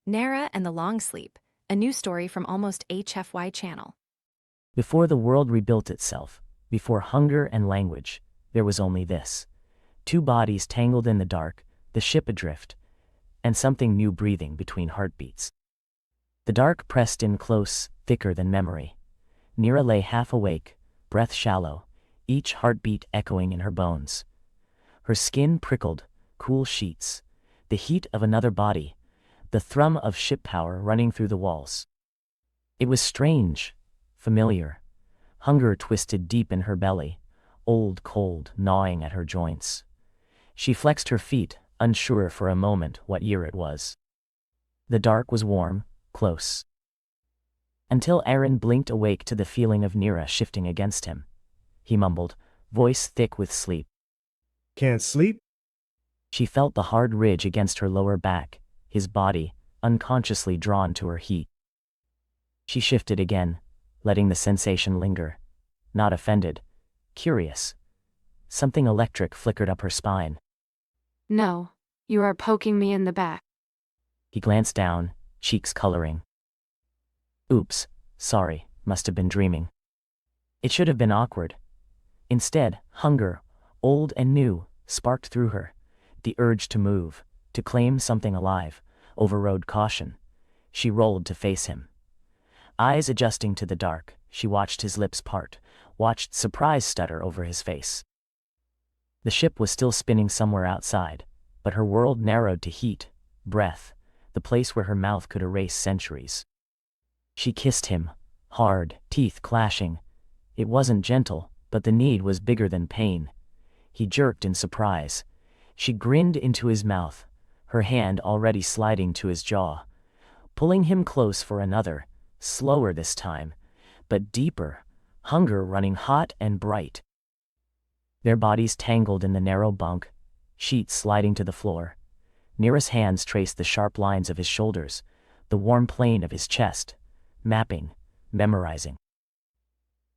Nira and the Long Sleep, a new story from Almost HFY channel. Before the world rebuilt itself, before hunger and language, there was only this. Two bodies tangled in the dark, the ship adrift, and something new breathing between heartbeats. The dark pressed in close, thicker than memory. Nira lay half awake, breath shallow, each heartbeat echoing in her bones. Her skin prickled, cool sheets, the heat of another body, the thrum of ship power running through the walls. It was strange, familiar. Hunger twisted deep in her belly, old cold gnawing at her joints. She flexed her feet, unsure for a moment what year it was. The dark was warm, close. Until Heirin blinked awake to the feeling of Nira shifting against him. He mumbled, voice thick with sleep. Can't sleep? She felt the hard ridge against her lower back, his body, unconsciously drawn to her heat. She shifted again, letting the sensation linger. Not offended, curious. Something electric flickered up her spine. No, you are poking me in the back. He glanced down, cheeks coloring. Oops, sorry, must have been dreaming. It should have been awkward. Instead, hunger, old and new, sparked through her. The urge to move, to claim something alive, overrode caution. She rolled to face him. Eyes adjusting to the dark, she watched his lips part, watched surprise stutter over his face. The ship was still spinning somewhere outside, but her world narrowed to heat, breath, the place where her mouth could erase centuries. She kissed him, hard, teeth clashing. It wasn't gentle, but the need was bigger than pain. He jerked in surprise. She grinned into his mouth, her hand already sliding to his jaw, pulling him close for another, slower this time, but deeper, hunger running hot and bright. Their bodies tangled in the narrow bunk, sheets sliding to the floor. Nira's hands traced the sharp lines of his shoulders, the warm plane of his chest, mapping, memorizing.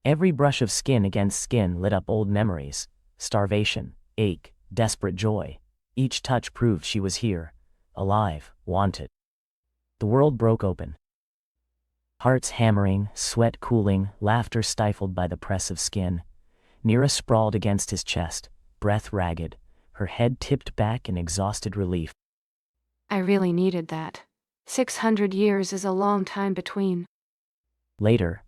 Every brush of skin against skin lit up old memories, starvation, ache, desperate joy. Each touch proved she was here, alive, wanted. The world broke open. Hearts hammering, sweat cooling, laughter stifled by the press of skin. Nira sprawled against his chest, breath ragged, her head tipped back in exhausted relief. I really needed that. 600 years is a long time between. Later,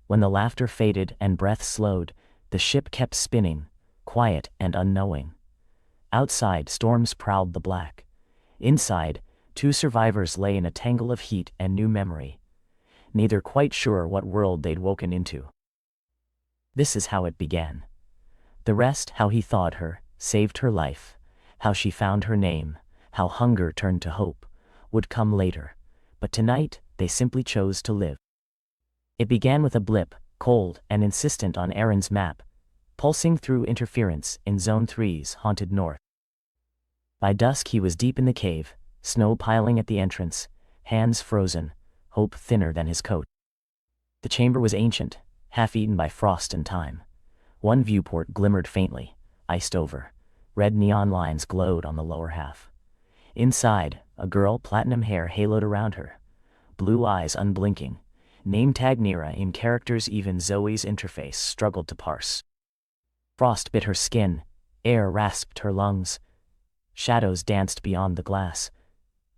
when the laughter faded and breath slowed, the ship kept spinning, quiet and unknowing. Outside, storms prowled the black. Inside, two survivors lay in a tangle of heat and new memory, neither quite sure what world they'd woken into. This is how it began. The rest, how he thawed her, saved her life, how she found her name, how hunger turned to hope, would come later. But tonight, they simply chose to live. It began with a blip, cold and insistent on Heirin's map, pulsing through interference in Zone 3's haunted north. By dusk he was deep in the cave, snow piling at the entrance, hands frozen, hope thinner than his coat. The chamber was ancient, half-eaten by frost and time. One viewport glimmered faintly, iced over. Red neon lines glowed on the lower half. Inside, a girl, platinum hair haloed around her, blue eyes unblinking, name tag Nira in characters even Zoey's interface struggled to parse. Frost bit her skin, air rasped her lungs. Shadows danced beyond the glass.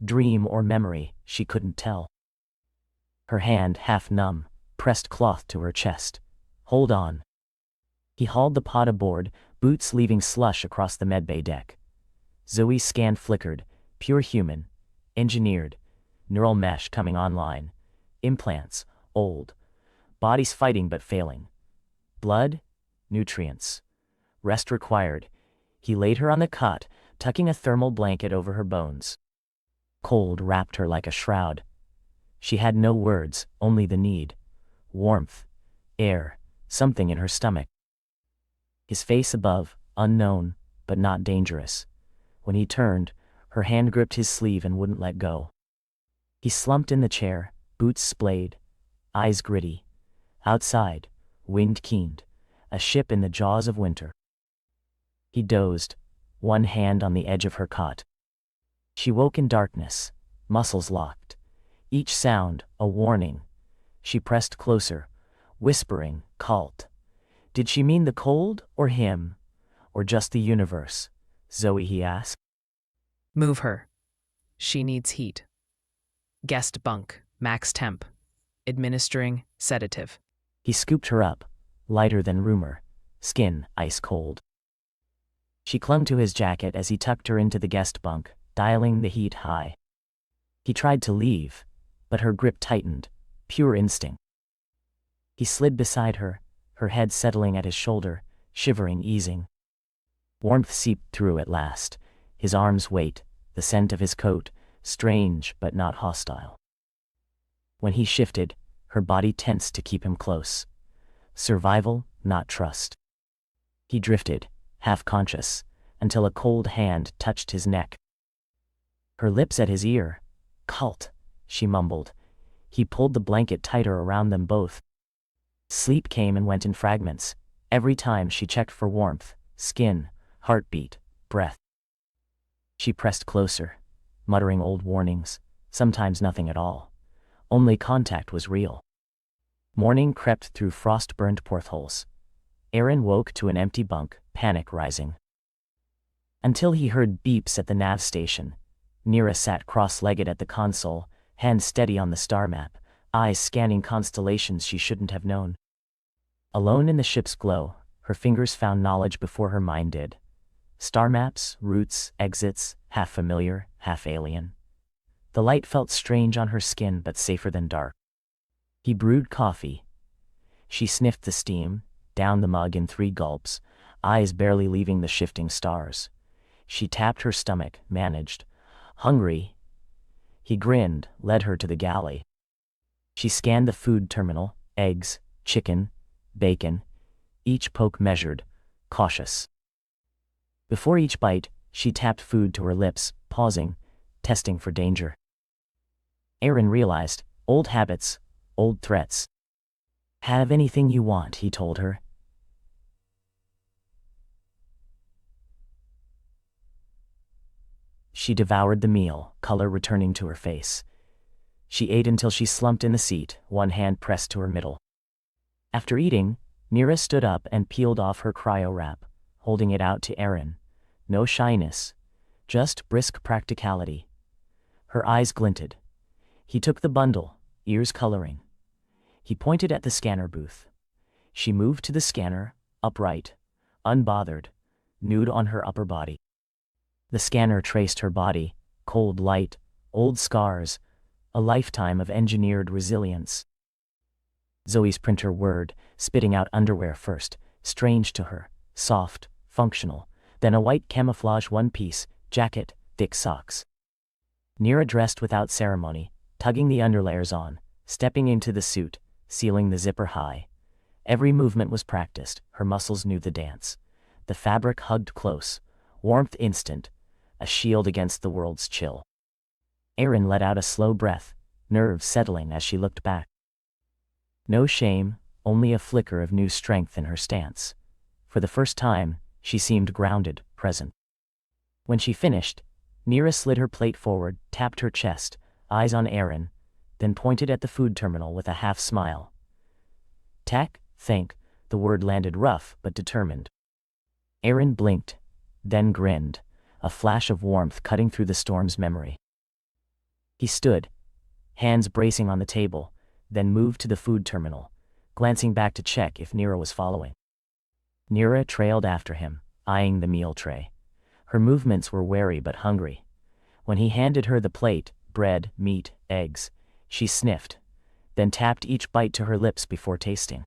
Dream or memory, she couldn't tell. Her hand, half numb, pressed cloth to her chest. Hold on. He hauled the pod aboard, boots leaving slush across the medbay deck. Zoey's scan flickered, pure human, engineered, neural mesh coming online. Implants, old. Bodies fighting but failing. Blood, nutrients. Rest required. He laid her on the cot, tucking a thermal blanket over her bones. Cold wrapped her like a shroud. She had no words, only the need. Warmth, air, something in her stomach. His face above, unknown, but not dangerous. When he turned, her hand gripped his sleeve and wouldn't let go. He slumped in the chair, boots splayed, eyes gritty. Outside, wind keened, a ship in the jaws of winter. He dozed, one hand on the edge of her cot. She woke in darkness, muscles locked, each sound a warning. She pressed closer, whispering, "Cult." Did she mean the cold, or him? Or just the universe? Zoey, he asked. Move her. She needs heat. Guest bunk, max temp. Administering sedative. He scooped her up, lighter than rumor, skin ice cold. She clung to his jacket as he tucked her into the guest bunk, dialing the heat high. He tried to leave, but her grip tightened, pure instinct. He slid beside her, her head settling at his shoulder, shivering, easing. Warmth seeped through at last, his arms' weight, the scent of his coat, strange but not hostile. When he shifted, her body tensed to keep him close. Survival, not trust. He drifted, half-conscious, until a cold hand touched his neck. Her lips at his ear. "Cult," she mumbled. He pulled the blanket tighter around them both. Sleep came and went in fragments, every time she checked for warmth, skin, heartbeat, breath. She pressed closer, muttering old warnings, sometimes nothing at all. Only contact was real. Morning crept through frost-burned portholes. Heirin woke to an empty bunk, panic rising. Until he heard beeps at the nav station. Nira sat cross-legged at the console, hands steady on the star map, eyes scanning constellations she shouldn't have known. Alone in the ship's glow, her fingers found knowledge before her mind did. Star maps, routes, exits, half familiar, half alien. The light felt strange on her skin but safer than dark. He brewed coffee. She sniffed the steam, downed the mug in 3 gulps, eyes barely leaving the shifting stars. She tapped her stomach, managed. "Hungry?" He grinned, led her to the galley. She scanned the food terminal, eggs, chicken, bacon, each poke measured, cautious. Before each bite, she tapped food to her lips, pausing, testing for danger. Heirin realized, old habits, old threats. "Have anything you want," he told her. She devoured the meal, color returning to her face. She ate until she slumped in the seat, one hand pressed to her middle. After eating, Nira stood up and peeled off her cryo wrap, holding it out to Heirin. No shyness, just brisk practicality. Her eyes glinted. He took the bundle, ears coloring. He pointed at the scanner booth. She moved to the scanner, upright, unbothered, nude on her upper body. The scanner traced her body, cold light, old scars, a lifetime of engineered resilience. Zoey's printer whirred, spitting out underwear first, strange to her, soft, functional, then a white camouflage one-piece, jacket, thick socks. Nira dressed without ceremony, tugging the underlayers on, stepping into the suit, sealing the zipper high. Every movement was practiced, her muscles knew the dance. The fabric hugged close, warmth instant, a shield against the world's chill. Heirin let out a slow breath, nerves settling as she looked back. No shame, only a flicker of new strength in her stance. For the first time, she seemed grounded, present. When she finished, Nira slid her plate forward, tapped her chest, eyes on Heirin, then pointed at the food terminal with a half smile. "Tack, think," the word landed rough but determined. Heirin blinked, then grinned, a flash of warmth cutting through the storm's memory. He stood, hands bracing on the table, then moved to the food terminal, glancing back to check if Nira was following. Nira trailed after him, eyeing the meal tray. Her movements were wary but hungry. When he handed her the plate, bread, meat, eggs, she sniffed, then tapped each bite to her lips before tasting.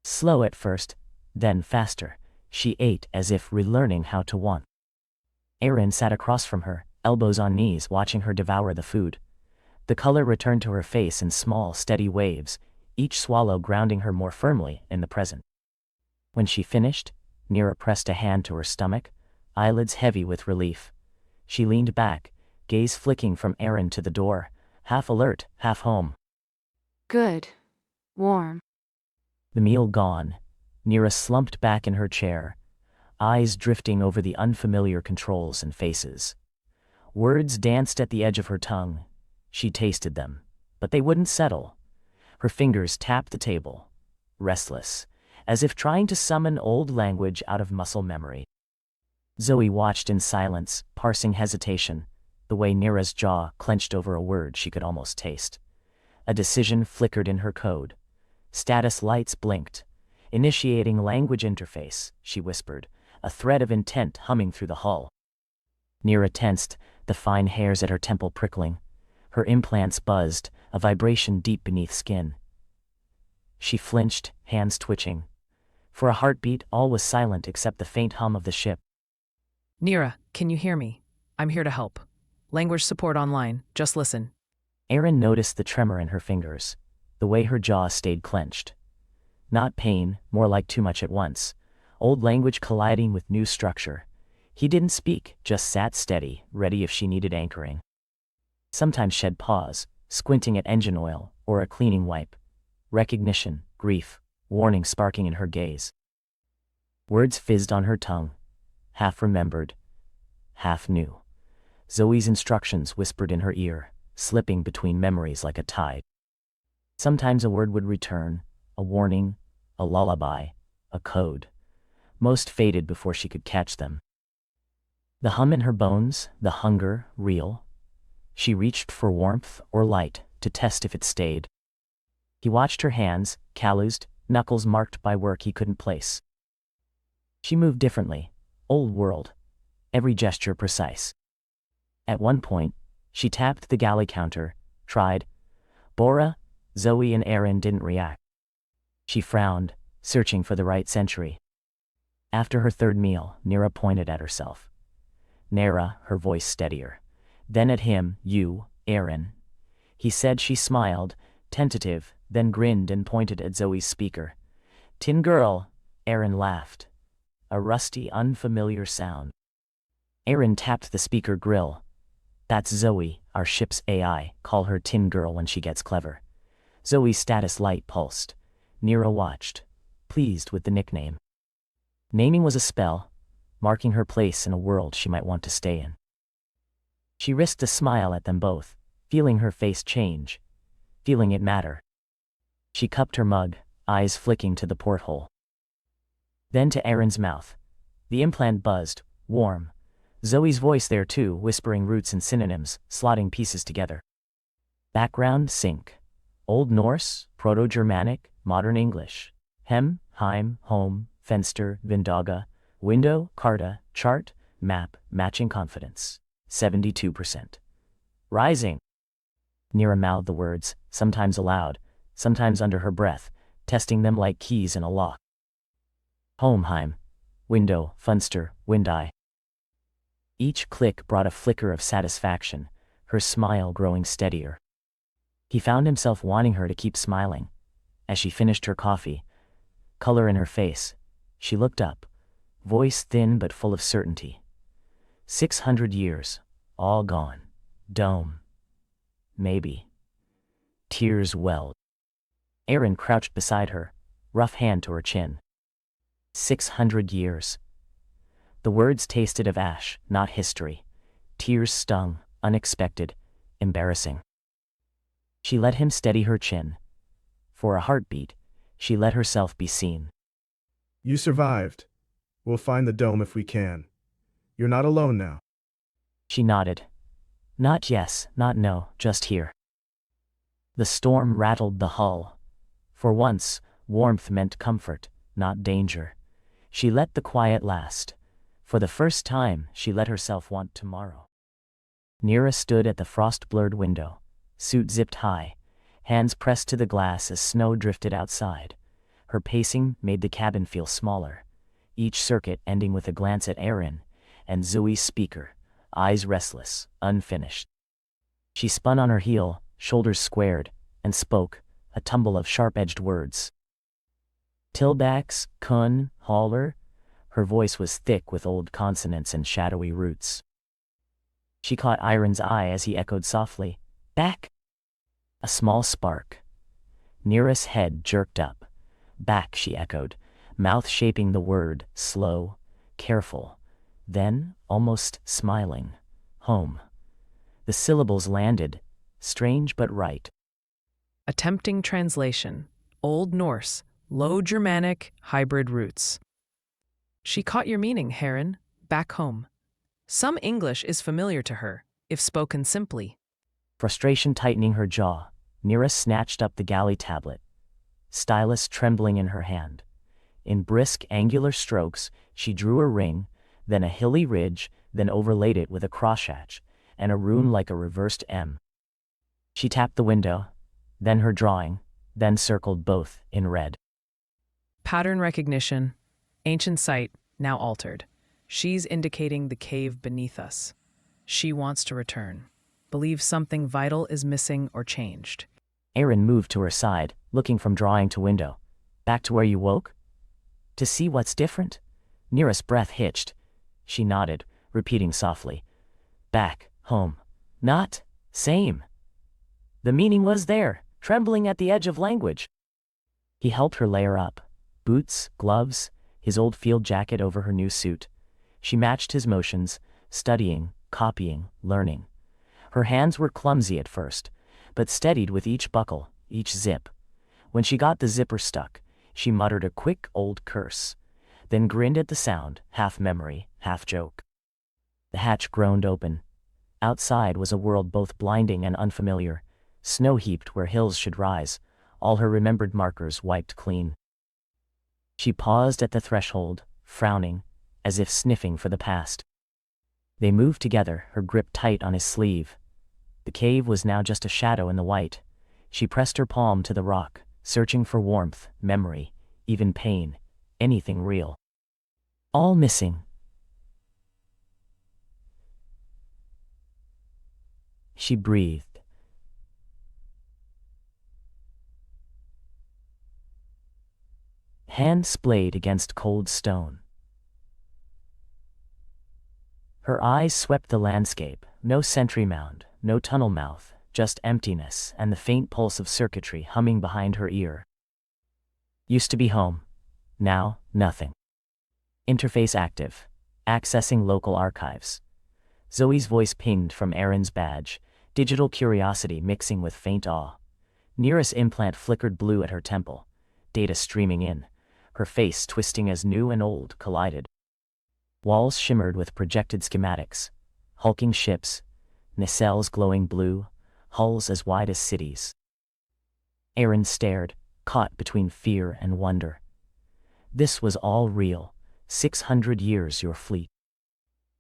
Slow at first, then faster, she ate as if relearning how to want. Heirin sat across from her, elbows on knees, watching her devour the food. The color returned to her face in small, steady waves, each swallow grounding her more firmly in the present. When she finished, Nira pressed a hand to her stomach, eyelids heavy with relief. She leaned back, gaze flicking from Heirin to the door, half alert, half home. Good. Warm. The meal gone, Nira slumped back in her chair, eyes drifting over the unfamiliar controls and faces. Words danced at the edge of her tongue. She tasted them, but they wouldn't settle. Her fingers tapped the table, restless, as if trying to summon old language out of muscle memory. Zoey watched in silence, parsing hesitation, the way Nira's jaw clenched over a word she could almost taste. A decision flickered in her code. Status lights blinked. Initiating language interface, she whispered, a thread of intent humming through the hull. Nira tensed, the fine hairs at her temple prickling. Her implants buzzed, a vibration deep beneath skin. She flinched, hands twitching. For a heartbeat, all was silent except the faint hum of the ship. Nira, can you hear me? I'm here to help. Language support online, just listen. Heirin noticed the tremor in her fingers, the way her jaw stayed clenched. Not pain, more like too much at once. Old language colliding with new structure. He didn't speak, just sat steady, ready if she needed anchoring. Sometimes she'd pause, squinting at engine oil or a cleaning wipe. Recognition, grief, warning sparking in her gaze. Words fizzed on her tongue, half remembered, half new. Zoe's instructions whispered in her ear, slipping between memories like a tide. Sometimes a word would return, a warning, a lullaby, a code. Most faded before she could catch them. The hum in her bones, the hunger, real. She reached for warmth or light to test if it stayed. He watched her hands, callused, knuckles marked by work he couldn't place. She moved differently, old world, every gesture precise. At one point, she tapped the galley counter, tried. Bora, Zoey and Heirin didn't react. She frowned, searching for the right century. After her third meal, Nira pointed at herself. Nira, her voice steadier. Then at him, you, Heirin. He said. She smiled, tentative, then grinned and pointed at Zoe's speaker. Tin girl, Heirin laughed. A rusty, unfamiliar sound. Heirin tapped the speaker grill. That's Zoey, our ship's AI, call her Tin Girl when she gets clever. Zoe's status light pulsed. Nira watched, pleased with the nickname. Naming was a spell, marking her place in a world she might want to stay in. She risked a smile at them both, feeling her face change, feeling it matter. She cupped her mug, eyes flicking to the porthole. Then to Heirin's mouth. The implant buzzed, warm. Zoe's voice there too, whispering roots and synonyms, slotting pieces together. Background sync. Old Norse, Proto-Germanic, Modern English. Hem, Heim, home, Fenster, Vindaga, window, Carta, chart, map, matching confidence. 72%. Rising. Nira mouthed the words, sometimes aloud, sometimes under her breath, testing them like keys in a lock. Homeheim. Window, Funster, Windeye. Each click brought a flicker of satisfaction, her smile growing steadier. He found himself wanting her to keep smiling. As she finished her coffee, color in her face, she looked up, voice thin but full of certainty. 600 years, all gone. Dome. Maybe. Tears welled. Heirin crouched beside her, rough hand to her chin. 600 years. The words tasted of ash, not history. Tears stung, unexpected, embarrassing. She let him steady her chin. For a heartbeat, she let herself be seen. You survived. We'll find the dome if we can. You're not alone now. She nodded. Not yes, not no, just here. The storm rattled the hull. For once, warmth meant comfort, not danger. She let the quiet last. For the first time, she let herself want tomorrow. Nira stood at the frost-blurred window, suit zipped high, hands pressed to the glass as snow drifted outside. Her pacing made the cabin feel smaller, each circuit ending with a glance at Heirin and Zoe's speaker, eyes restless, unfinished. She spun on her heel, shoulders squared, and spoke, a tumble of sharp-edged words. Tildax, kun, hauler. Her voice was thick with old consonants and shadowy roots. She caught Heirin's eye as he echoed softly, back. A small spark. Nira's head jerked up. Back, she echoed, mouth shaping the word, slow, careful, then, almost smiling, home. The syllables landed, strange but right. Attempting translation. Old Norse, Low Germanic, hybrid roots. She caught your meaning, Heirin, back home. Some English is familiar to her, if spoken simply. Frustration tightening her jaw, Nira snatched up the galley tablet, stylus trembling in her hand. In brisk, angular strokes, she drew a ring, then a hilly ridge, then overlaid it with a crosshatch, and a rune like a reversed M. She tapped the window, then her drawing, then circled both in red. Pattern recognition. Ancient site, now altered. She's indicating the cave beneath us. She wants to return. Believes something vital is missing or changed. Heirin moved to her side, looking from drawing to window. Back to where you woke? To see what's different? Nira's breath hitched. She nodded, repeating softly. Back, home. Not, same. The meaning was there, trembling at the edge of language. He helped her layer up. Boots, gloves, his old field jacket over her new suit. She matched his motions, studying, copying, learning. Her hands were clumsy at first, but steadied with each buckle, each zip. When she got the zipper stuck, she muttered a quick old curse, then grinned at the sound, half memory, half joke. The hatch groaned open. Outside was a world both blinding and unfamiliar, snow-heaped where hills should rise, all her remembered markers wiped clean. She paused at the threshold, frowning, as if sniffing for the past. They moved together, her grip tight on his sleeve. The cave was now just a shadow in the white. She pressed her palm to the rock, searching for warmth, memory, even pain, anything real. All missing. She breathed. Hand splayed against cold stone. Her eyes swept the landscape, no sentry mound, no tunnel mouth, just emptiness and the faint pulse of circuitry humming behind her ear. Used to be home. Now, nothing. Interface active. Accessing local archives. Zoey's voice pinged from Heirin's badge, digital curiosity mixing with faint awe. Nira's implant flickered blue at her temple, data streaming in, her face twisting as new and old collided. Walls shimmered with projected schematics, hulking ships, nacelles glowing blue, hulls as wide as cities. Heirin stared, caught between fear and wonder. This was all real, 600 years your fleet.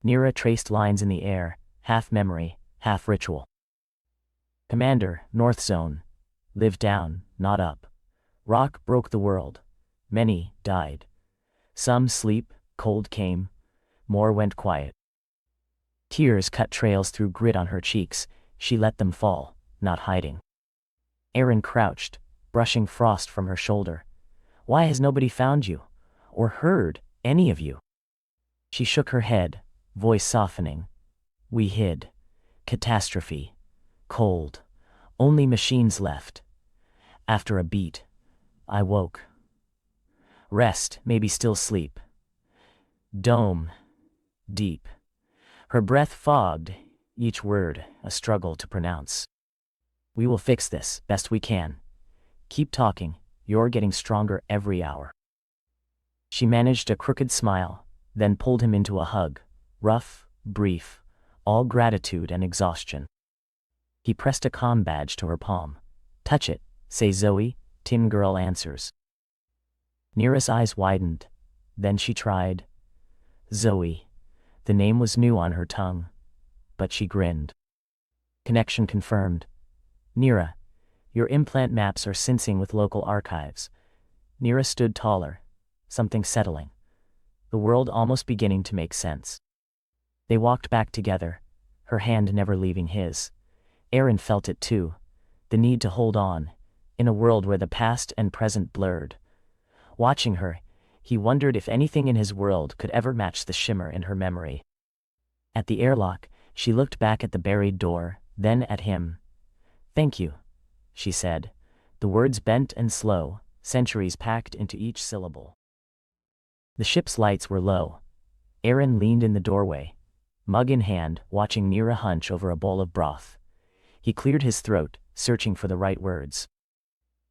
Nira traced lines in the air, half memory, half ritual. Commander, North Zone. Live down, not up. Rock broke the world. Many died. Some sleep, cold came. More went quiet. Tears cut trails through grit on her cheeks. She let them fall, not hiding. Heirin crouched, brushing frost from her shoulder. Why has nobody found you? Or heard any of you? She shook her head, voice softening. We hid. Catastrophe. Cold. Only machines left. After a beat, I woke. Rest, maybe still sleep. Dome. Deep. Her breath fogged, each word a struggle to pronounce. We will fix this, best we can. Keep talking, you're getting stronger every hour. She managed a crooked smile, then pulled him into a hug, rough, brief, all gratitude and exhaustion. He pressed a comm badge to her palm. Touch it, say Zoey, Tin Girl answers. Nira's eyes widened, then she tried. Zoey. The name was new on her tongue, but she grinned. Connection confirmed. Nira, your implant maps are syncing with local archives. Nira stood taller, something settling. The world almost beginning to make sense. They walked back together, her hand never leaving his. Heirin felt it too, the need to hold on, in a world where the past and present blurred. Watching her, he wondered if anything in his world could ever match the shimmer in her memory. At the airlock, she looked back at the buried door, then at him. Thank you, she said, the words bent and slow, centuries packed into each syllable. The ship's lights were low. Heirin leaned in the doorway, mug in hand, watching Nira hunch over a bowl of broth. He cleared his throat, searching for the right words.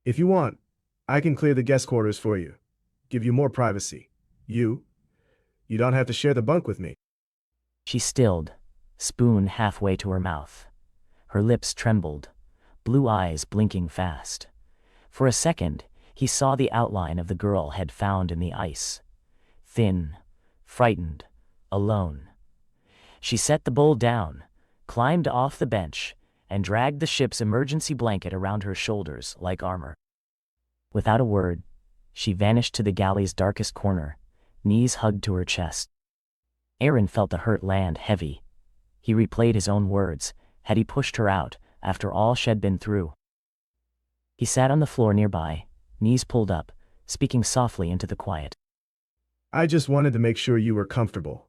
If you want, I can clear the guest quarters for you. Give you more privacy. You don't have to share the bunk with me. She stilled, spoon halfway to her mouth. Her lips trembled, blue eyes blinking fast. For a second, he saw the outline of the girl had found in the ice. Thin, frightened, alone. She set the bowl down, climbed off the bench, and dragged the ship's emergency blanket around her shoulders like armor. Without a word, she vanished to the galley's darkest corner, knees hugged to her chest. Heirin felt the hurt land heavy. He replayed his own words, had he pushed her out, after all she'd been through. He sat on the floor nearby, knees pulled up, speaking softly into the quiet. I just wanted to make sure you were comfortable.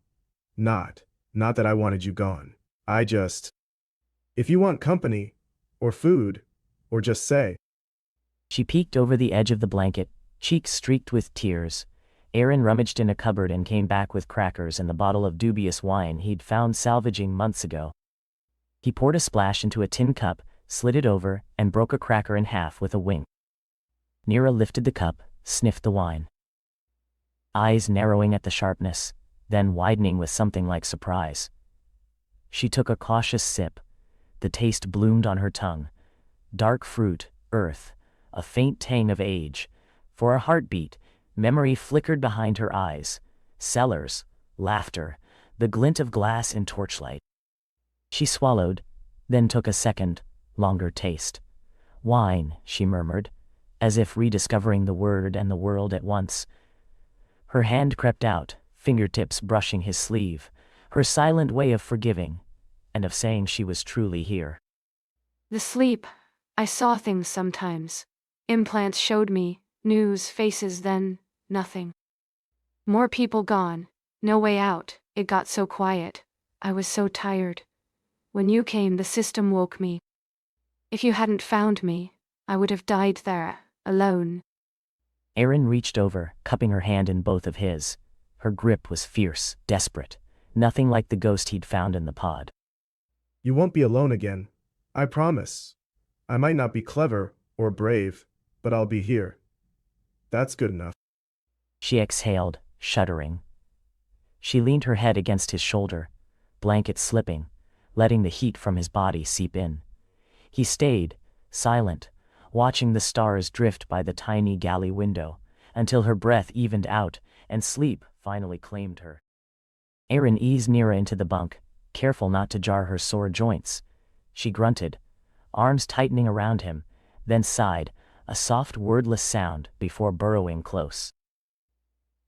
Not that I wanted you gone. If you want company, or food, or just say. She peeked over the edge of the blanket, cheeks streaked with tears. Heirin rummaged in a cupboard and came back with crackers and the bottle of dubious wine he'd found salvaging months ago. He poured a splash into a tin cup, slid it over, and broke a cracker in half with a wink. Nira lifted the cup, sniffed the wine. Eyes narrowing at the sharpness, then widening with something like surprise. She took a cautious sip. The taste bloomed on her tongue. Dark fruit, earth, a faint tang of age. For a heartbeat, memory flickered behind her eyes. Cellars, laughter, the glint of glass in torchlight. She swallowed, then took a second, longer taste. Wine, she murmured, as if rediscovering the word and the world at once. Her hand crept out, fingertips brushing his sleeve, her silent way of forgiving, and of saying she was truly here. The sleep. I saw things sometimes. Implants showed me, news, faces, then nothing. More people gone, no way out. It got so quiet. I was so tired. When you came, the system woke me. If you hadn't found me, I would have died there, alone. Heirin reached over, cupping her hand in both of his. Her grip was fierce, desperate, nothing like the ghost he'd found in the pod. You won't be alone again. I promise. I might not be clever or brave, but I'll be here. That's good enough. She exhaled, shuddering. She leaned her head against his shoulder, blanket slipping, letting the heat from his body seep in. He stayed, silent, watching the stars drift by the tiny galley window, until her breath evened out and sleep finally claimed her. Heirin eased Nira into the bunk, careful not to jar her sore joints. She grunted, arms tightening around him, then sighed, a soft wordless sound before burrowing close.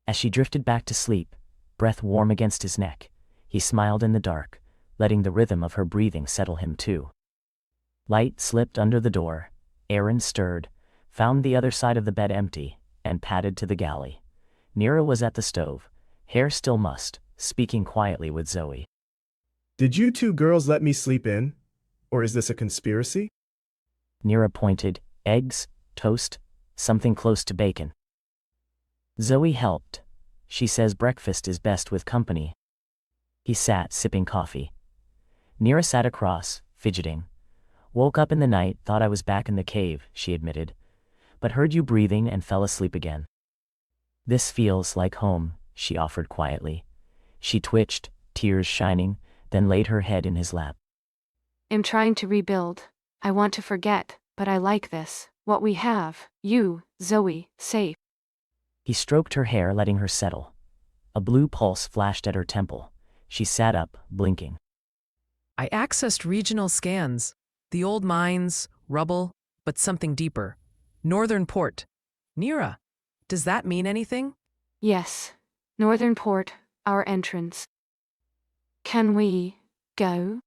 As she drifted back to sleep, breath warm against his neck, he smiled in the dark, letting the rhythm of her breathing settle him too. Light slipped under the door. Heirin stirred, found the other side of the bed empty, and padded to the galley. Nira was at the stove, hair still mussed, speaking quietly with Zoey. Did you two girls let me sleep in? Or is this a conspiracy? Nira pointed, eggs, toast, something close to bacon. Zoey helped. She says breakfast is best with company. He sat, sipping coffee. Nira sat across, fidgeting. Woke up in the night, thought I was back in the cave, she admitted, but heard you breathing and fell asleep again. This feels like home, she offered quietly. She twitched, tears shining, then laid her head in his lap. I'm trying to rebuild. I want to forget, but I like this. What we have, you, Zoey, safe. He stroked her hair, letting her settle. A blue pulse flashed at her temple. She sat up, blinking. I accessed regional scans. The old mines, rubble, but something deeper. Northern Port. Nira, does that mean anything? Yes. Northern Port, our entrance. Can we go?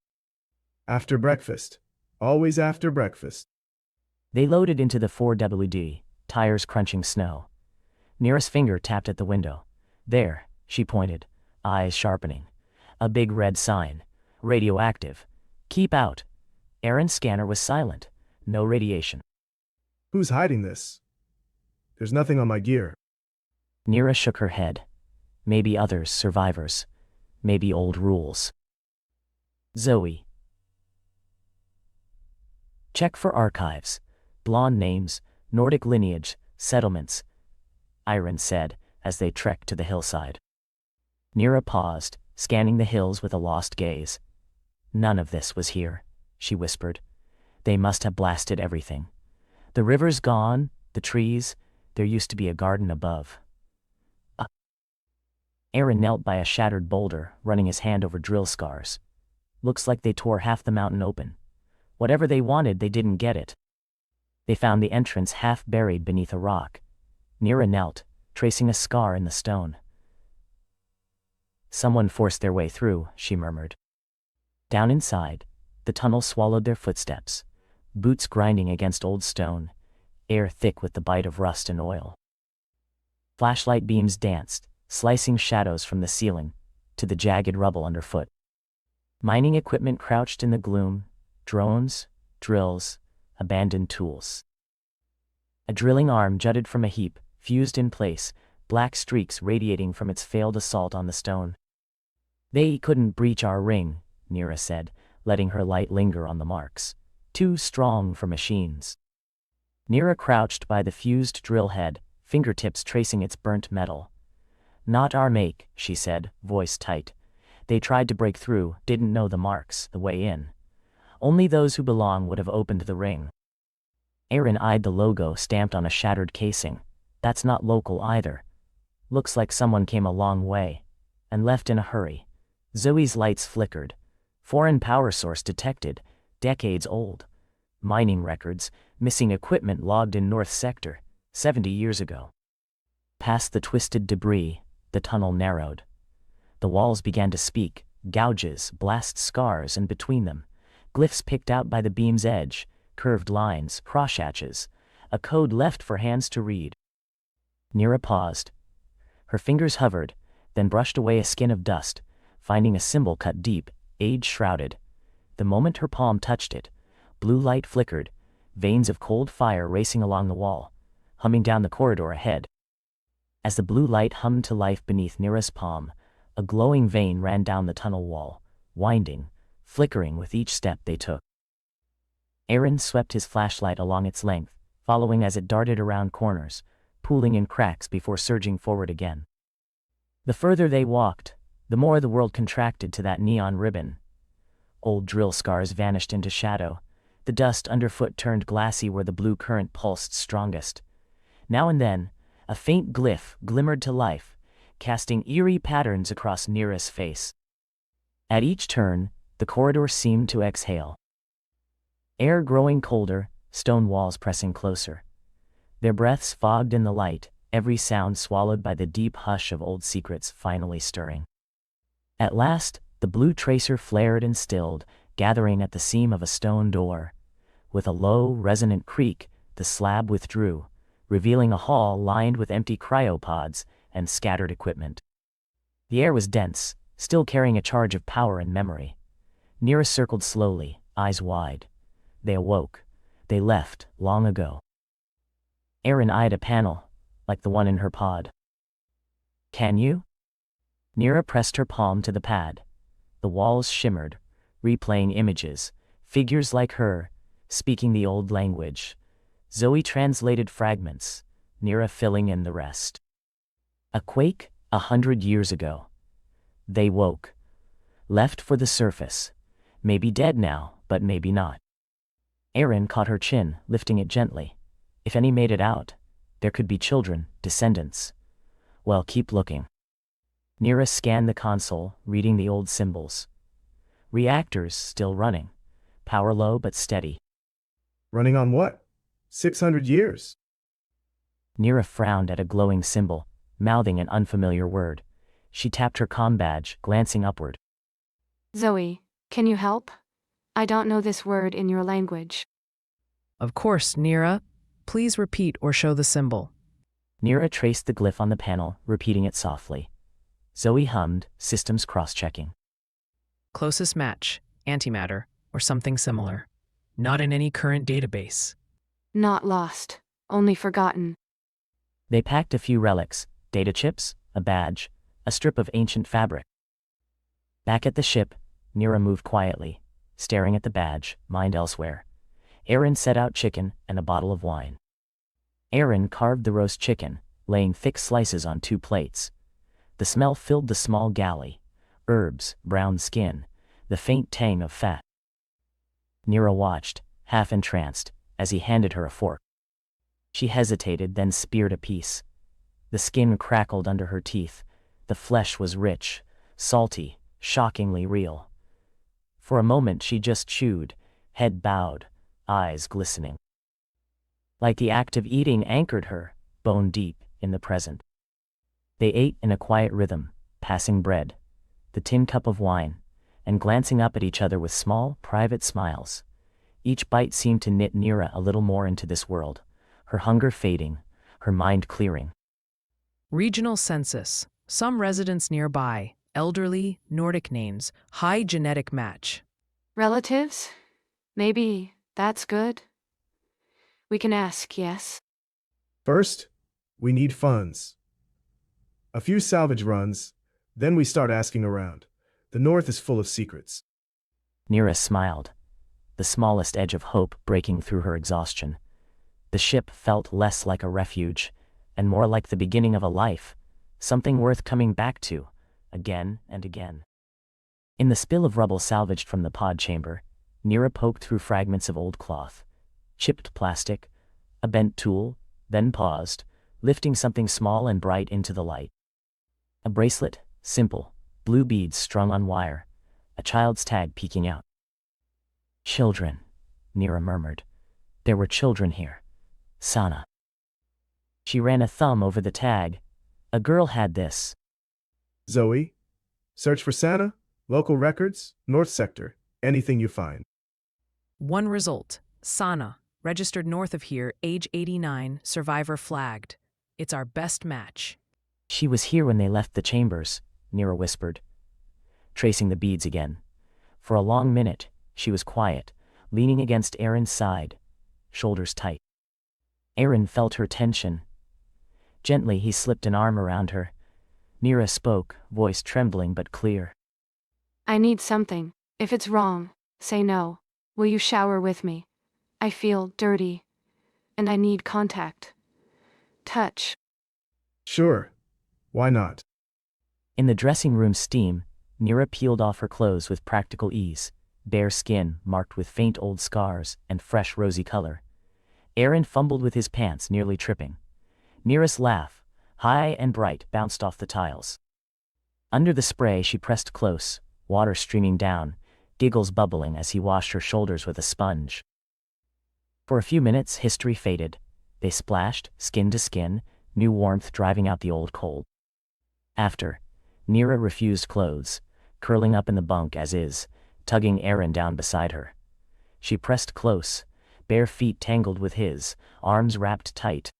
After breakfast. Always after breakfast. They loaded into the 4WD, tires crunching snow. Nira's finger tapped at the window. There, she pointed, eyes sharpening. A big red sign. Radioactive. Keep out. Heirin's scanner was silent. No radiation. Who's hiding this? There's nothing on my gear. Nira shook her head. Maybe others, survivors. Maybe old rules. Zoey. Check for archives, blonde names, Nordic lineage, settlements, Heirin said as they trekked to the hillside. Nira paused, scanning the hills with a lost gaze. None of this was here, she whispered. They must have blasted everything. The river's gone, the trees, there used to be a garden above. Heirin knelt by a shattered boulder, running his hand over drill scars. Looks like they tore half the mountain open. Whatever they wanted, they didn't get it. They found the entrance half buried beneath a rock. Nira knelt, tracing a scar in the stone. Someone forced their way through, she murmured. Down inside, the tunnel swallowed their footsteps, boots grinding against old stone, air thick with the bite of rust and oil. Flashlight beams danced, slicing shadows from the ceiling to the jagged rubble underfoot. Mining equipment crouched in the gloom, drones, drills, abandoned tools. A drilling arm jutted from a heap, fused in place, black streaks radiating from its failed assault on the stone. They couldn't breach our ring, Nira said, letting her light linger on the marks. Too strong for machines. Nira crouched by the fused drill head, fingertips tracing its burnt metal. Not our make, she said, voice tight. They tried to break through, didn't know the marks, the way in. Only those who belong would have opened the ring. Heirin eyed the logo stamped on a shattered casing. That's not local either. Looks like someone came a long way and left in a hurry. Zoey's lights flickered. Foreign power source detected, decades old. Mining records, missing equipment logged in North Sector, 70 years ago. Past the twisted debris, the tunnel narrowed. The walls began to speak, gouges, blast scars, and between them, glyphs picked out by the beam's edge, curved lines, crosshatches, a code left for hands to read. Nira paused. Her fingers hovered, then brushed away a skin of dust, finding a symbol cut deep, age-shrouded. The moment her palm touched it, blue light flickered, veins of cold fire racing along the wall, humming down the corridor ahead. As the blue light hummed to life beneath Nira's palm, a glowing vein ran down the tunnel wall, winding, flickering with each step they took. Heirin swept his flashlight along its length, following as it darted around corners, pooling in cracks before surging forward again. The further they walked, the more the world contracted to that neon ribbon. Old drill scars vanished into shadow. The dust underfoot turned glassy where the blue current pulsed strongest. Now and then, a faint glyph glimmered to life, casting eerie patterns across Nira's face. At each turn, the corridor seemed to exhale. Air growing colder, stone walls pressing closer. Their breaths fogged in the light, every sound swallowed by the deep hush of old secrets finally stirring. At last, the blue tracer flared and stilled, gathering at the seam of a stone door. With a low, resonant creak, the slab withdrew, revealing a hall lined with empty cryopods and scattered equipment. The air was dense, still carrying a charge of power and memory. Nira circled slowly, eyes wide. They awoke. They left, long ago. Heirin eyed a panel, like the one in her pod. Can you? Nira pressed her palm to the pad. The walls shimmered, replaying images, figures like her, speaking the old language. Zoey translated fragments, Nira filling in the rest. A quake, 100 years ago. They woke. Left for the surface. Maybe dead now, but maybe not. Heirin caught her chin, lifting it gently. If any made it out, there could be children, descendants. Well, keep looking. Nira scanned the console, reading the old symbols. Reactors still running. Power low but steady. Running on what? 600 years? Nira frowned at a glowing symbol, mouthing an unfamiliar word. She tapped her comm badge, glancing upward. Zoey, can you help? I don't know this word in your language. Of course, Nira. Please repeat or show the symbol. Nira traced the glyph on the panel, repeating it softly. Zoey hummed, systems cross-checking. Closest match, antimatter, or something similar. Not in any current database. Not lost, only forgotten. They packed a few relics, data chips, a badge, a strip of ancient fabric. Back at the ship, Nira moved quietly, staring at the badge, mind elsewhere. Heirin set out chicken and a bottle of wine. Heirin carved the roast chicken, laying thick slices on 2 plates. The smell filled the small galley. Herbs, brown skin, the faint tang of fat. Nira watched, half entranced, as he handed her a fork. She hesitated, then speared a piece. The skin crackled under her teeth. The flesh was rich, salty, shockingly real. For a moment she just chewed, head bowed, eyes glistening. Like the act of eating anchored her, bone deep, in the present. They ate in a quiet rhythm, passing bread, the tin cup of wine, and glancing up at each other with small, private smiles. Each bite seemed to knit Nira a little more into this world, her hunger fading, her mind clearing. Regional census. Some residents nearby. Elderly, Nordic names. High genetic match. Relatives? Maybe that's good. We can ask, yes? First, we need funds. A few salvage runs, then we start asking around. The North is full of secrets. Nira smiled, the smallest edge of hope breaking through her exhaustion. The ship felt less like a refuge, and more like the beginning of a life, something worth coming back to, again and again. In the spill of rubble salvaged from the pod chamber, Nira poked through fragments of old cloth, chipped plastic, a bent tool, then paused, lifting something small and bright into the light. A bracelet, simple, blue beads strung on wire, a child's tag peeking out. Children, Nira murmured. There were children here. Sana. She ran a thumb over the tag. A girl had this. Zoey, search for Santa, local records, North Sector, anything you find. One result. Sana, registered north of here, age 89, survivor flagged. It's our best match. She was here when they left the chambers, Nira whispered, tracing the beads again. For a long minute, she was quiet, leaning against Heirin's side, shoulders tight. Heirin felt her tension. Gently, he slipped an arm around her. Nira spoke, voice trembling but clear. I need something. If it's wrong, say no. Will you shower with me? I feel dirty. And I need contact. Touch. Sure. Why not? In the dressing room steam, Nira peeled off her clothes with practical ease, bare skin marked with faint old scars and fresh rosy color. Heirin fumbled with his pants, nearly tripping. Nira's laugh, high and bright, bounced off the tiles. Under the spray she pressed close, water streaming down, giggles bubbling as he washed her shoulders with a sponge. For a few minutes history faded. They splashed, skin to skin, new warmth driving out the old cold. After, Nira refused clothes, curling up in the bunk as is, tugging Heirin down beside her. She pressed close, bare feet tangled with his, arms wrapped tight.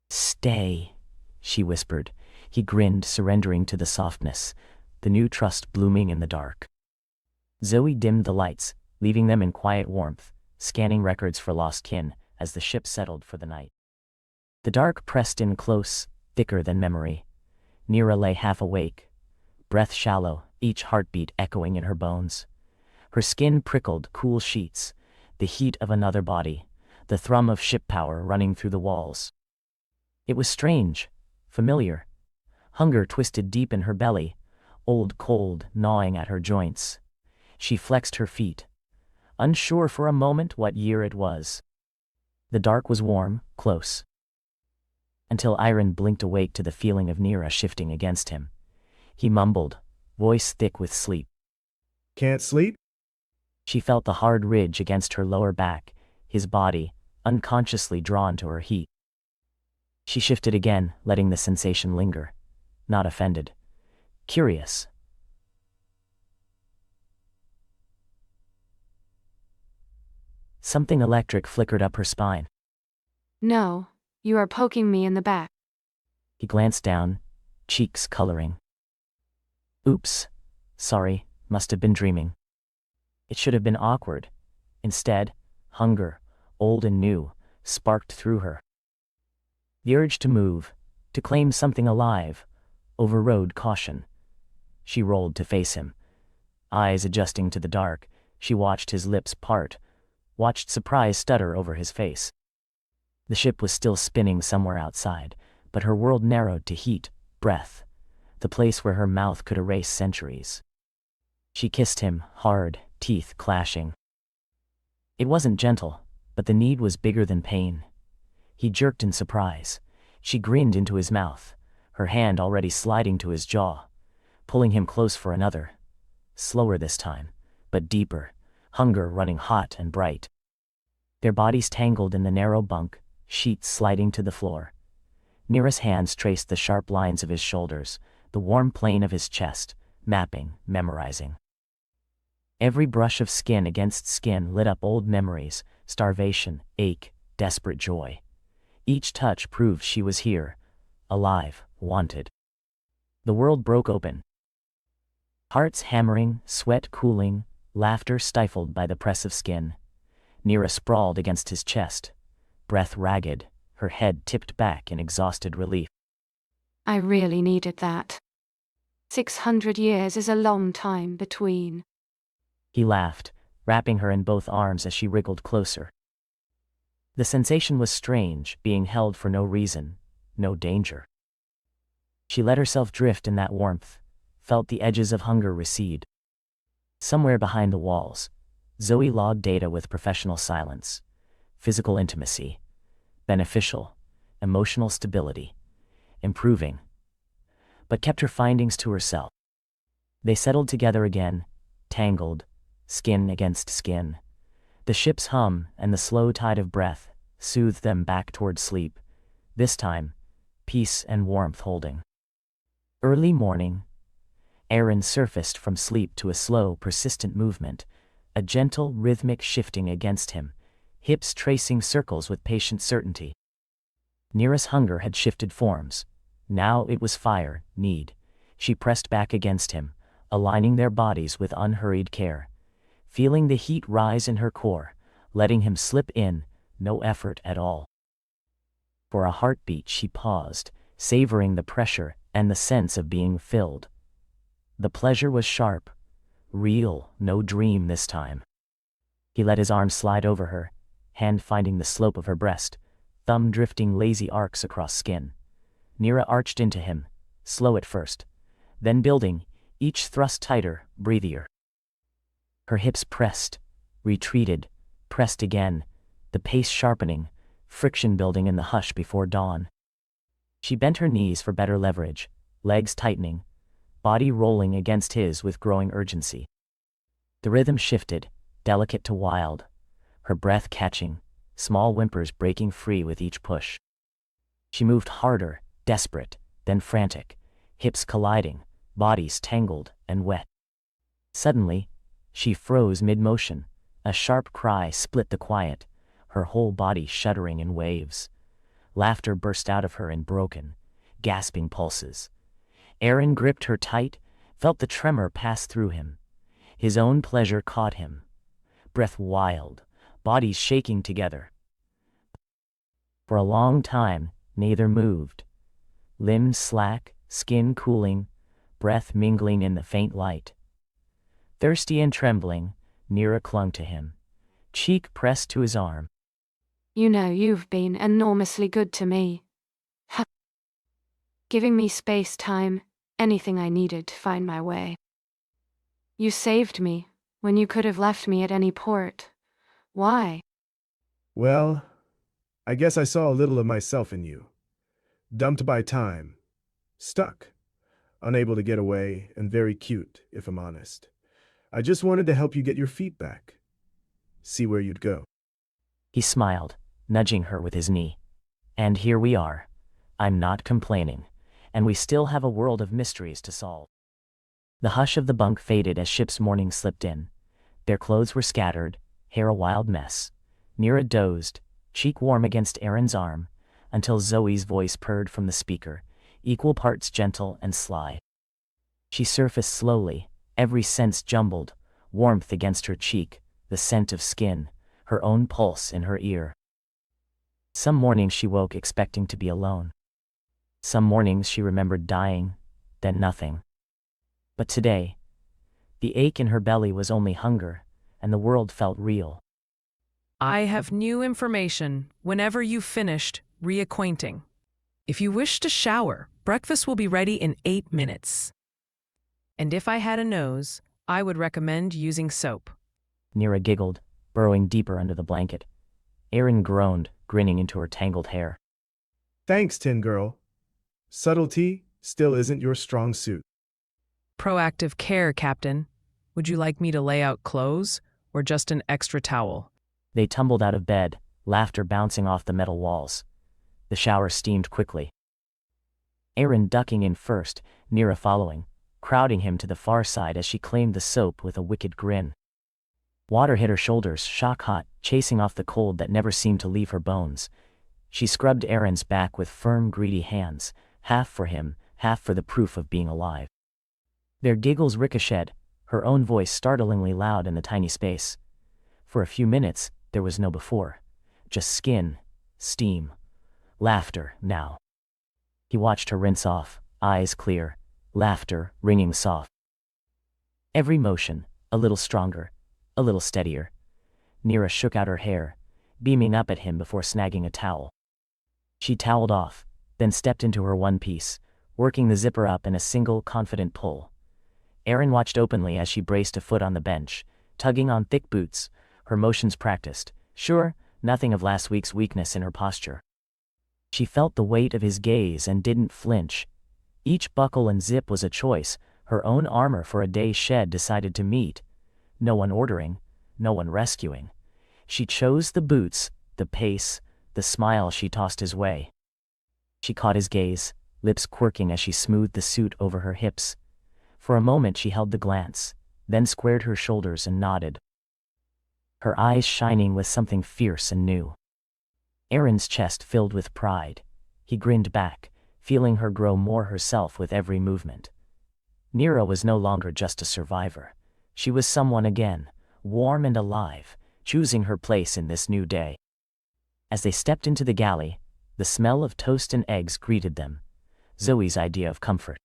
Stay, she whispered. He grinned, surrendering to the softness, the new trust blooming in the dark. Zoey dimmed the lights, leaving them in quiet warmth, scanning records for lost kin as the ship settled for the night. The dark pressed in close, thicker than memory. Nira lay half awake, breath shallow, each heartbeat echoing in her bones. Her skin prickled, cool sheets, the heat of another body, the thrum of ship power running through the walls. It was strange, familiar. Hunger twisted deep in her belly, old cold gnawing at her joints. She flexed her feet, unsure for a moment what year it was. The dark was warm, close. Until Heirin blinked awake to the feeling of Nira shifting against him. He mumbled, voice thick with sleep. Can't sleep? She felt the hard ridge against her lower back, his body, unconsciously drawn to her heat. She shifted again, letting the sensation linger. Not offended. Curious. Something electric flickered up her spine. No, you are poking me in the back. He glanced down, cheeks coloring. Oops. Sorry, must have been dreaming. It should have been awkward. Instead, hunger, old and new, sparked through her. The urge to move, to claim something alive, overrode caution. She rolled to face him. Eyes adjusting to the dark, she watched his lips part, watched surprise stutter over his face. The ship was still spinning somewhere outside, but her world narrowed to heat, breath, the place where her mouth could erase centuries. She kissed him, hard, teeth clashing. It wasn't gentle, but the need was bigger than pain. He jerked in surprise. She grinned into his mouth, her hand already sliding to his jaw, pulling him close for another. Slower this time, but deeper, hunger running hot and bright. Their bodies tangled in the narrow bunk, sheets sliding to the floor. Nira's hands traced the sharp lines of his shoulders, the warm plane of his chest, mapping, memorizing. Every brush of skin against skin lit up old memories, starvation, ache, desperate joy. Each touch proved she was here, alive, wanted. The world broke open. Hearts hammering, sweat cooling, laughter stifled by the press of skin. Nira sprawled against his chest, breath ragged, her head tipped back in exhausted relief. I really needed that. 600 years is a long time between. He laughed, wrapping her in both arms as she wriggled closer. The sensation was strange, being held for no reason, no danger. She let herself drift in that warmth, felt the edges of hunger recede. Somewhere behind the walls, Zoey logged data with professional silence, physical intimacy, beneficial, emotional stability, improving, but kept her findings to herself. They settled together again, tangled, skin against skin. The ship's hum and the slow tide of breath soothed them back toward sleep, this time, peace and warmth holding. Early morning, Heirin surfaced from sleep to a slow, persistent movement, a gentle, rhythmic shifting against him, hips tracing circles with patient certainty. Nira's hunger had shifted forms. Now it was fire, need. She pressed back against him, aligning their bodies with unhurried care, feeling the heat rise in her core, letting him slip in, no effort at all. For a heartbeat she paused, savoring the pressure and the sense of being filled. The pleasure was sharp, real, no dream this time. He let his arm slide over her, hand finding the slope of her breast, thumb drifting lazy arcs across skin. Nira arched into him, slow at first, then building, each thrust tighter, breathier. Her hips pressed, retreated, pressed again, the pace sharpening, friction building in the hush before dawn. She bent her knees for better leverage, legs tightening, body rolling against his with growing urgency. The rhythm shifted, delicate to wild, her breath catching, small whimpers breaking free with each push. She moved harder, desperate, then frantic, hips colliding, bodies tangled and wet. Suddenly, she froze mid-motion. A sharp cry split the quiet, her whole body shuddering in waves. Laughter burst out of her in broken, gasping pulses. Heirin gripped her tight, felt the tremor pass through him. His own pleasure caught him. Breath wild, bodies shaking together. For a long time, neither moved. Limbs slack, skin cooling, breath mingling in the faint light. Thirsty and trembling, Nira clung to him, cheek pressed to his arm. You know you've been enormously good to me. Giving me space, time, anything I needed to find my way. You saved me when you could have left me at any port. Why? Well, I guess I saw a little of myself in you. Dumped by time. Stuck. Unable to get away, and very cute, if I'm honest. I just wanted to help you get your feet back. See where you'd go. He smiled, nudging her with his knee. And here we are. I'm not complaining, and we still have a world of mysteries to solve. The hush of the bunk faded as ship's morning slipped in. Their clothes were scattered, hair a wild mess. Nira dozed, cheek warm against Heirin's arm, until Zoey's voice purred from the speaker, equal parts gentle and sly. She surfaced slowly, every sense jumbled, warmth against her cheek, the scent of skin, her own pulse in her ear. Some mornings she woke expecting to be alone. Some mornings she remembered dying, then nothing. But today, the ache in her belly was only hunger, and the world felt real. I have new information whenever you've finished reacquainting. If you wish to shower, breakfast will be ready in 8 minutes. And if I had a nose, I would recommend using soap. Nira giggled, burrowing deeper under the blanket. Heirin groaned, grinning into her tangled hair. Thanks, Tin Girl. Subtlety still isn't your strong suit. Proactive care, Captain. Would you like me to lay out clothes or just an extra towel? They tumbled out of bed, laughter bouncing off the metal walls. The shower steamed quickly. Heirin ducking in first, Nira following, crowding him to the far side as she claimed the soap with a wicked grin. Water hit her shoulders, shock-hot, chasing off the cold that never seemed to leave her bones. She scrubbed Heirin's back with firm, greedy hands, half for him, half for the proof of being alive. Their giggles ricocheted, her own voice startlingly loud in the tiny space. For a few minutes, there was no before. Just skin, steam, laughter, now. He watched her rinse off, eyes clear, laughter ringing soft. Every motion, a little stronger, a little steadier. Nira shook out her hair, beaming up at him before snagging a towel. She toweled off, then stepped into her one piece, working the zipper up in a single, confident pull. Heirin watched openly as she braced a foot on the bench, tugging on thick boots, her motions practiced, sure, nothing of last week's weakness in her posture. She felt the weight of his gaze and didn't flinch. Each buckle and zip was a choice, her own armor for a day Shed decided to meet. No one ordering, no one rescuing. She chose the boots, the pace, the smile she tossed his way. She caught his gaze, lips quirking as she smoothed the suit over her hips. For a moment she held the glance, then squared her shoulders and nodded. Her eyes shining with something fierce and new. Heirin's chest filled with pride. He grinned back, feeling her grow more herself with every movement. Nira was no longer just a survivor. She was someone again, warm and alive, choosing her place in this new day. As they stepped into the galley, the smell of toast and eggs greeted them, Zoey's idea of comfort.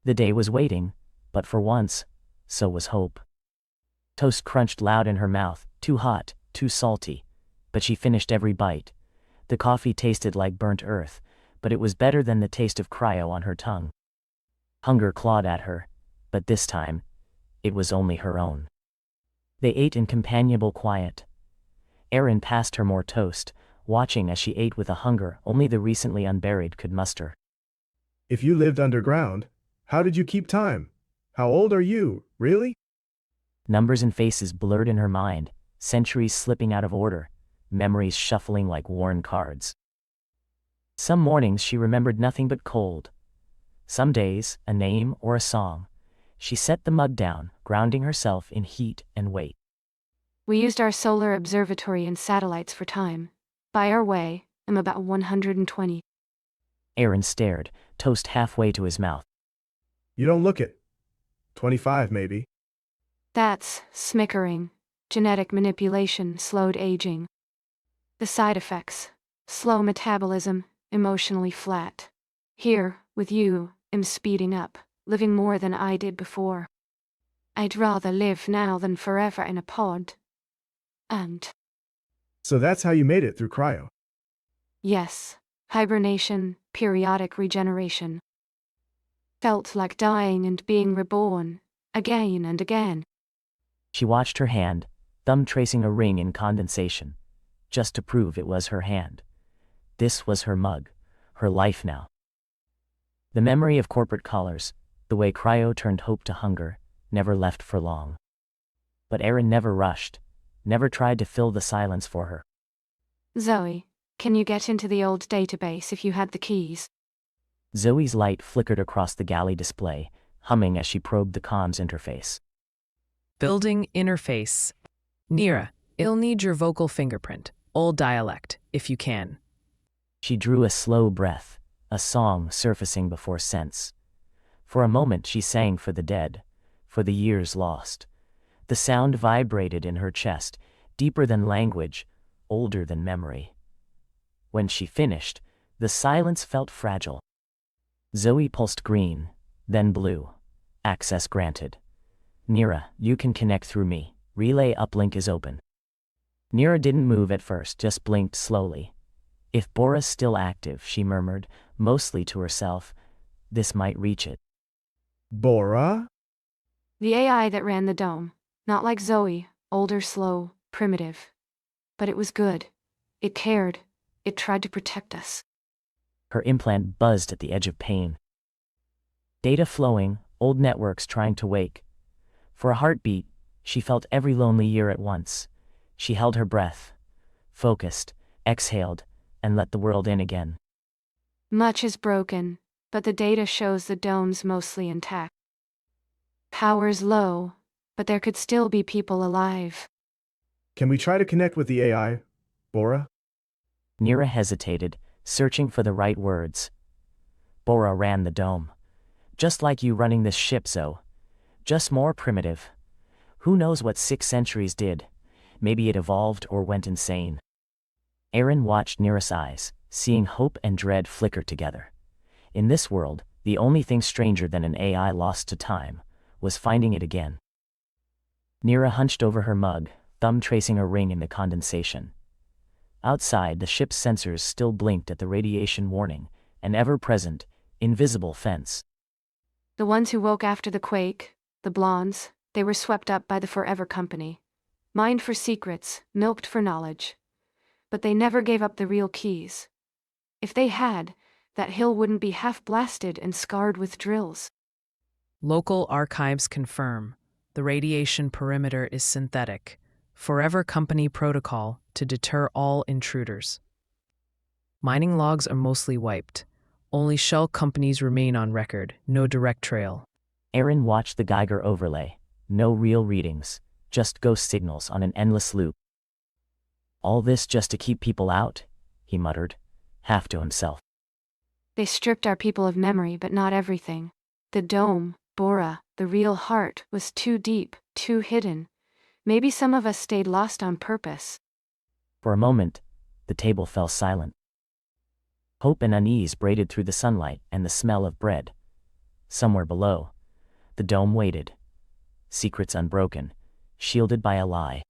The day was waiting, but for once, so was hope. Toast crunched loud in her mouth, too hot, too salty, but she finished every bite. The coffee tasted like burnt earth, but it was better than the taste of cryo on her tongue. Hunger clawed at her, but this time, it was only her own. They ate in companionable quiet. Heirin passed her more toast, watching as she ate with a hunger only the recently unburied could muster. If you lived underground, how did you keep time? How old are you, really? Numbers and faces blurred in her mind, centuries slipping out of order, memories shuffling like worn cards. Some mornings she remembered nothing but cold. Some days, a name or a song. She set the mug down, grounding herself in heat and weight. We used our solar observatory and satellites for time. By our way, I'm about 120. Heirin stared, toast halfway to his mouth. You don't look it. 25, maybe. That's smickering. Genetic manipulation, slowed aging. The side effects: slow metabolism, emotionally flat. Here, with you, I'm speeding up, living more than I did before. I'd rather live now than forever in a pod. And So that's how you made it through cryo. yes, hibernation, periodic regeneration. Felt like dying and being reborn, again and again. She watched her hand, thumb tracing a ring in condensation, just to prove it was her hand. This was her mug, her life now. The memory of corporate collars, the way cryo turned hope to hunger, never left for long. But Heirin never rushed, never tried to fill the silence for her. Zoey, can you get into the old database if you had the keys? Zoe's light flickered across the galley display, humming as she probed the comms interface. Building interface. Nira, it'll need your vocal fingerprint, old dialect, if you can. She drew a slow breath, a song surfacing before sense. For a moment she sang for the dead, for the years lost. The sound vibrated in her chest, deeper than language, older than memory. When she finished, the silence felt fragile. Zoey pulsed green, then blue. Access granted. Nira, you can connect through me. Relay uplink is open. Nira didn't move at first, just blinked slowly. If Bora's still active, she murmured, mostly to herself, this might reach it. Bora? The AI that ran the dome. Not like Zoey, older, slow, primitive. But it was good. It cared. It tried to protect us. Her implant buzzed at the edge of pain. Data flowing, old networks trying to wake. For a heartbeat, she felt every lonely year at once. She held her breath, focused, exhaled, and let the world in again. Much is broken, but the data shows the dome's mostly intact. Power's low, but there could still be people alive. Can we try to connect with the AI, Bora? Nira hesitated, searching for the right words. Bora ran the dome. Just like you running this ship, Zoe. Just more primitive. Who knows what 6 centuries did? Maybe it evolved or went insane. Heirin watched Nira's eyes, seeing hope and dread flicker together. In this world, the only thing stranger than an AI lost to time was finding it again. Nira hunched over her mug, thumb tracing a ring in the condensation. Outside, the ship's sensors still blinked at the radiation warning, an ever-present, invisible fence. The ones who woke after the quake, the blondes, they were swept up by the Forever Company. Mined for secrets, milked for knowledge. But they never gave up the real keys. If they had, that hill wouldn't be half blasted and scarred with drills. Local archives confirm the radiation perimeter is synthetic. Forever Company protocol to deter all intruders. Mining logs are mostly wiped. Only shell companies remain on record, no direct trail. Heirin watched the Geiger overlay. No real readings, just ghost signals on an endless loop. All this just to keep people out, he muttered, half to himself. They stripped our people of memory, but not everything. The dome, Bora, the real heart, was too deep, too hidden. Maybe some of us stayed lost on purpose. For a moment, the table fell silent. Hope and unease braided through the sunlight and the smell of bread. Somewhere below, the dome waited. Secrets unbroken, shielded by a lie.